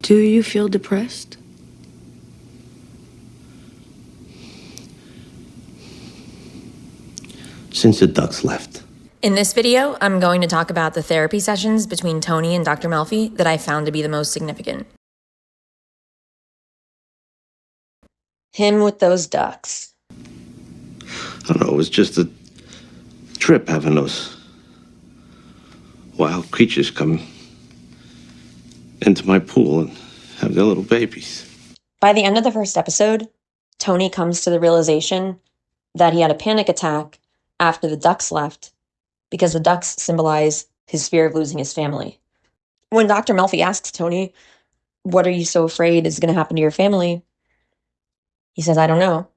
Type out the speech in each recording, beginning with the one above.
Do you feel depressed? Since the ducks left. In this video, I'm going to talk about the therapy sessions between Tony and Dr. Melfi that I found to be the most significant. Him with those ducks. I don't know, it was just a trip having those wild creatures come into my pool and have their little babies. By the end of the first episode, Tony comes to the realization that he had a panic attack after the ducks left because the ducks symbolize his fear of losing his family. When Dr. Melfi asks Tony, "What are you so afraid is going to happen to your family?" he says, "I don't know.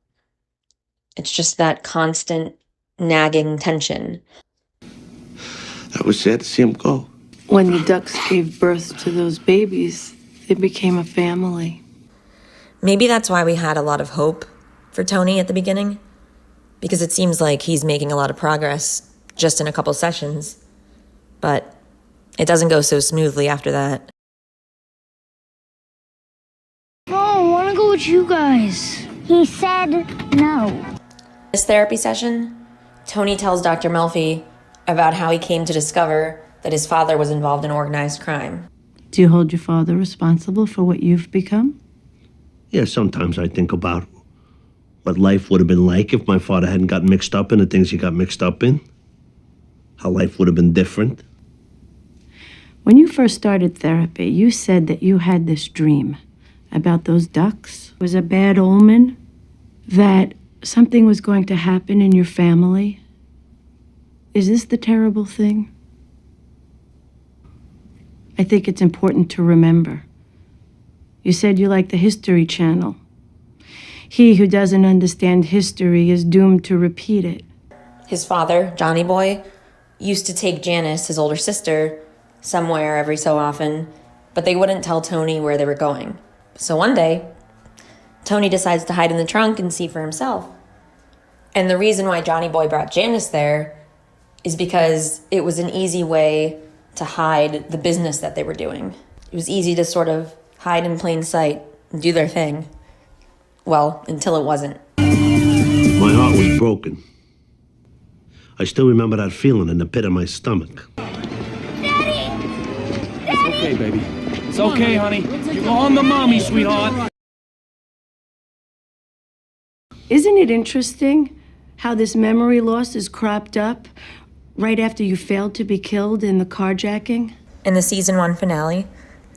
It's just that constant nagging tension." I was sad to see him go. When the ducks gave birth to those babies, it became a family. Maybe that's why we had a lot of hope for Tony at the beginning, because it seems like he's making a lot of progress just in a couple sessions, but it doesn't go so smoothly after that. Oh, I want to go with you guys. He said no. This therapy session, Tony tells Dr. Melfi about how he came to discover that his father was involved in organized crime. Do you hold your father responsible for what you've become? Yeah, sometimes I think about what life would have been like if my father hadn't gotten mixed up in the things he got mixed up in. How life would have been different. When you first started therapy, you said that you had this dream about those ducks. It was a bad omen, that something was going to happen in your family. Is this the terrible thing? I think it's important to remember. You said you like the History Channel. He who doesn't understand history is doomed to repeat it. His father, Johnny Boy, used to take Janice, his older sister, somewhere every so often, but they wouldn't tell Tony where they were going. So one day, Tony decides to hide in the trunk and see for himself. And the reason why Johnny Boy brought Janice there is because it was an easy way to hide the business that they were doing. It was easy to sort of hide in plain sight and do their thing. Well, until it wasn't. My heart was broken. I still remember that feeling in the pit of my stomach. Daddy! It's okay, baby. It's okay, honey. You go home to mommy, sweetheart. Isn't it interesting how this memory loss is cropped up right after you failed to be killed in the carjacking? In the season 1 finale,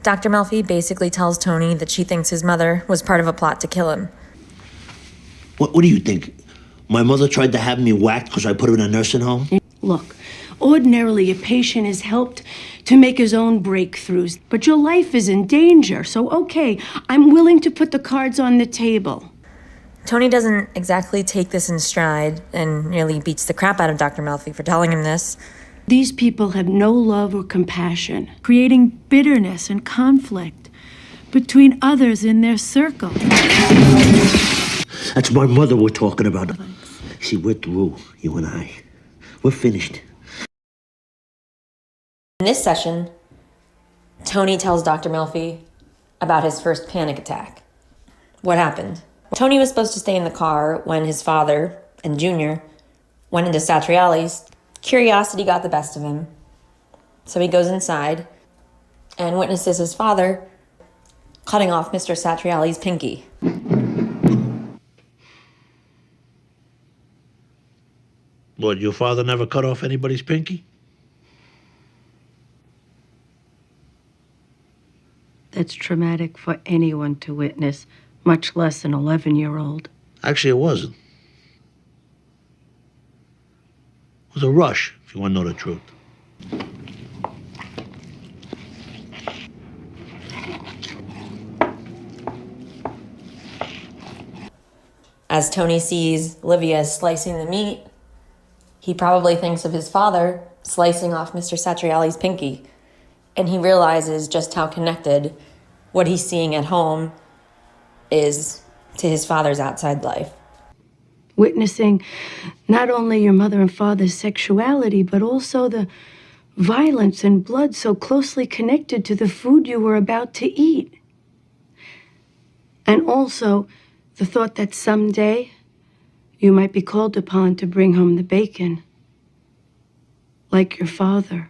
Dr. Melfi basically tells Tony that she thinks his mother was part of a plot to kill him. What do you think? My mother tried to have me whacked because I put her in a nursing home? Look, ordinarily a patient is helped to make his own breakthroughs, but your life is in danger, so okay, I'm willing to put the cards on the table. Tony doesn't exactly take this in stride and nearly beats the crap out of Dr. Melfi for telling him this. These people have no love or compassion, creating bitterness and conflict between others in their circle. That's my mother we're talking about. See, we're through, you and I. We're finished. In this session, Tony tells Dr. Melfi about his first panic attack. What happened? Tony was supposed to stay in the car when his father and Junior went into Satriali's. Curiosity got the best of him. So he goes inside and witnesses his father cutting off Mr. Satriali's pinky. What, your father never cut off anybody's pinky? That's traumatic for anyone to witness, much less an 11-year-old. Actually, it wasn't. It was a rush, if you want to know the truth. As Tony sees Livia slicing the meat, he probably thinks of his father slicing off Mr. Satriali's pinky, and he realizes just how connected what he's seeing at home is to his father's outside life. Witnessing not only your mother and father's sexuality, but also the violence and blood so closely connected to the food you were about to eat. And also the thought that someday you might be called upon to bring home the bacon, like your father.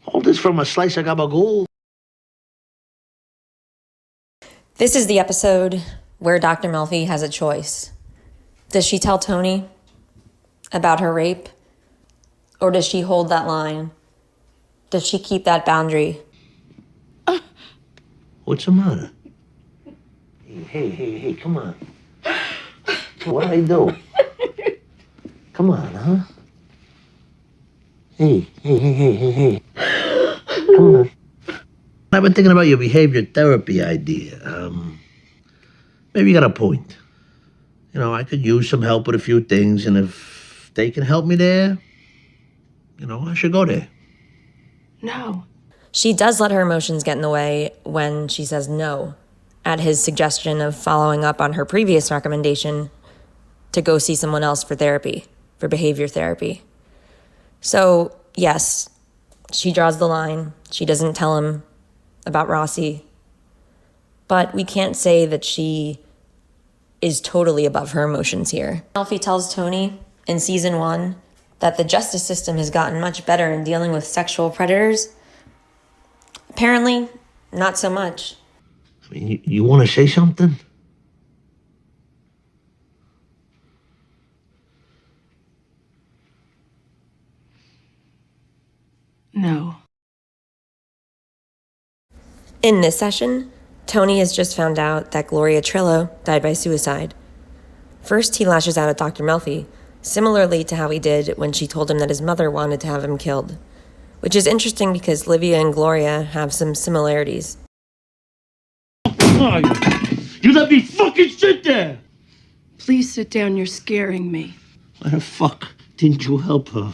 All this from a slice of gabagool. This is the episode where Dr. Melfi has a choice. Does she tell Tony about her rape? Or does she hold that line? Does she keep that boundary? What's the matter? Hey, come on. What'd I do? Come on, huh? Hey. Come on. I've been thinking about your behavior therapy idea. Maybe you got a point. You know, I could use some help with a few things, and if they can help me there, you know, I should go there. No. She does let her emotions get in the way when she says no, at his suggestion of following up on her previous recommendation to go see someone else for therapy, for behavior therapy. So, yes, she draws the line. She doesn't tell him about Rossi. But we can't say that she is totally above her emotions here. Melfi tells Tony in season 1 that the justice system has gotten much better in dealing with sexual predators. Apparently, not so much. I mean, you want to say something? No. In this session, Tony has just found out that Gloria Trillo died by suicide. First, he lashes out at Dr. Melfi, similarly to how he did when she told him that his mother wanted to have him killed, which is interesting because Livia and Gloria have some similarities. You let me fucking sit there! Please sit down, you're scaring me. Why the fuck didn't you help her?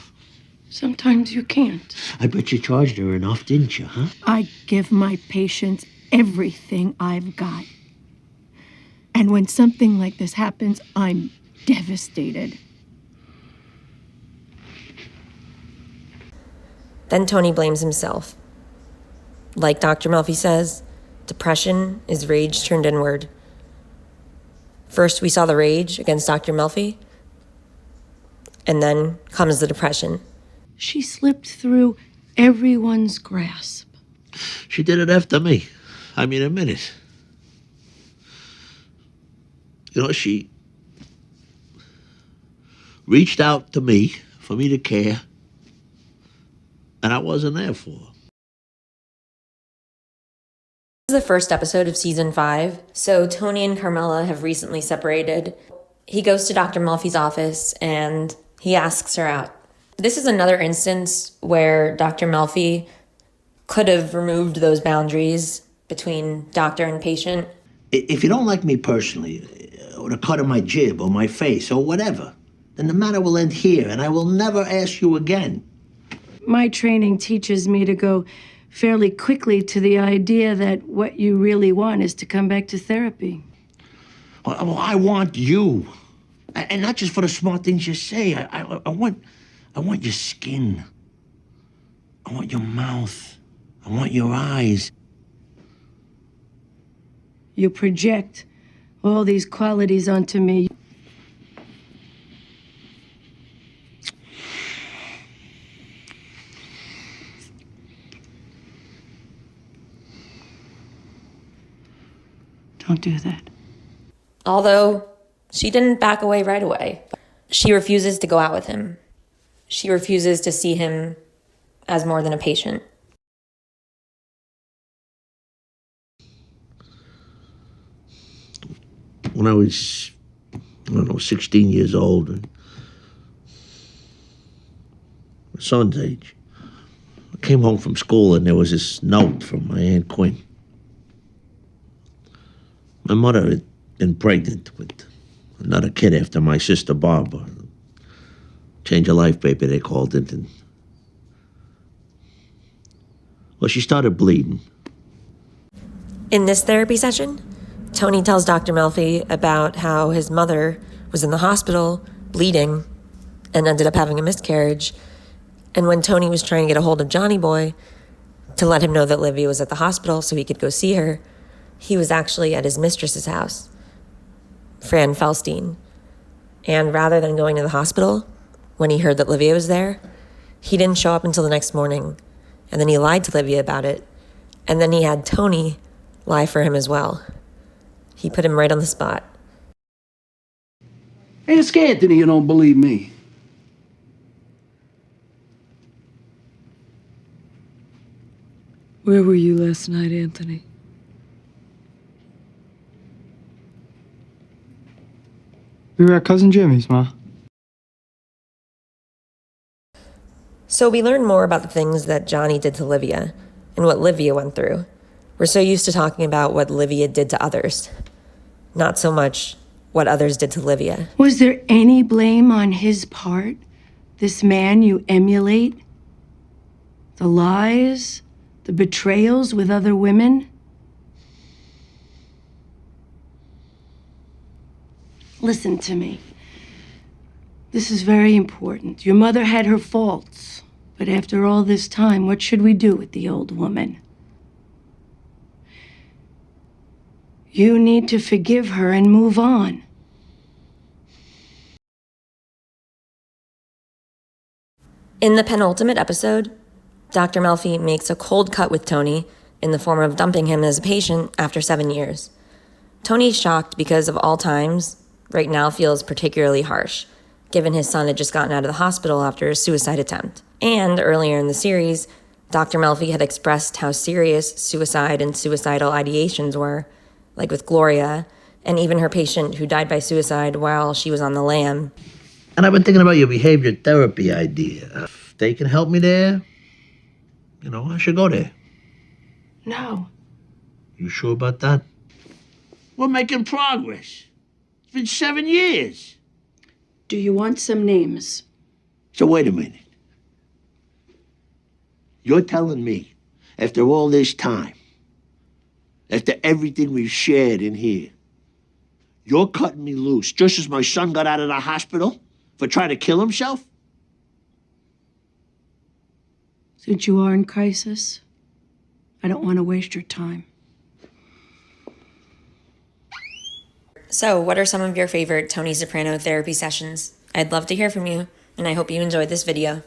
Sometimes you can't. I bet you charged her enough, didn't you, huh? I give my patients everything I've got. And when something like this happens, I'm devastated. Then Tony blames himself. Like Dr. Melfi says, depression is rage turned inward. First, we saw the rage against Dr. Melfi, and then comes the depression. She slipped through everyone's grasp. She did it after me. I mean, a minute. You know, she reached out to me for me to care, and I wasn't there for her. This is the first episode of season 5, so Tony and Carmela have recently separated. He goes to Dr. Melfi's office and he asks her out. This is another instance where Dr. Melfi could have removed those boundaries between doctor and patient. If you don't like me personally, or the cut of my jib or my face or whatever, then the matter will end here and I will never ask you again. My training teaches me to go fairly quickly to the idea that what you really want is to come back to therapy. Well, I want you. And not just for the smart things you say. I want your skin. I want your mouth. I want your eyes. You project all these qualities onto me. Don't do that. Although she didn't back away right away. She refuses to go out with him. She refuses to see him as more than a patient. When I was, 16 years old, my son's age, I came home from school and there was this note from my Aunt Quinn. My mother had been pregnant with another kid after my sister Barbara. Change of life baby, they called it. And, well, she started bleeding. In this therapy session, Tony tells Dr. Melfi about how his mother was in the hospital, bleeding, and ended up having a miscarriage. And when Tony was trying to get a hold of Johnny Boy to let him know that Livy was at the hospital so he could go see her, he was actually at his mistress's house, Fran Felstein. And rather than going to the hospital, when he heard that Livia was there, he didn't show up until the next morning. And then he lied to Livia about it. And then he had Tony lie for him as well. He put him right on the spot. Ask Anthony, you don't believe me. Where were you last night, Anthony? We were at Cousin Jimmy's, Ma. So we learn more about the things that Johnny did to Livia and what Livia went through. We're so used to talking about what Livia did to others, not so much what others did to Livia. Was there any blame on his part? This man you emulate? The lies? The betrayals with other women? Listen to me. This is very important. Your mother had her faults, but after all this time, what should we do with the old woman? You need to forgive her and move on. In the penultimate episode, Dr. Melfi makes a cold cut with Tony in the form of dumping him as a patient after 7 years. Tony's shocked because of all times, right now feels particularly harsh, given his son had just gotten out of the hospital after a suicide attempt. And earlier in the series, Dr. Melfi had expressed how serious suicide and suicidal ideations were, like with Gloria, and even her patient who died by suicide while she was on the lam. And I've been thinking about your behavior therapy idea. If they can help me there, I should go there. No. You sure about that? We're making progress. It's been 7 years. Do you want some names? So wait a minute. You're telling me, after all this time, after everything we've shared in here, you're cutting me loose just as my son got out of the hospital for trying to kill himself? Since you are in crisis, I don't want to waste your time. So, what are some of your favorite Tony Soprano therapy sessions? I'd love to hear from you, and I hope you enjoyed this video.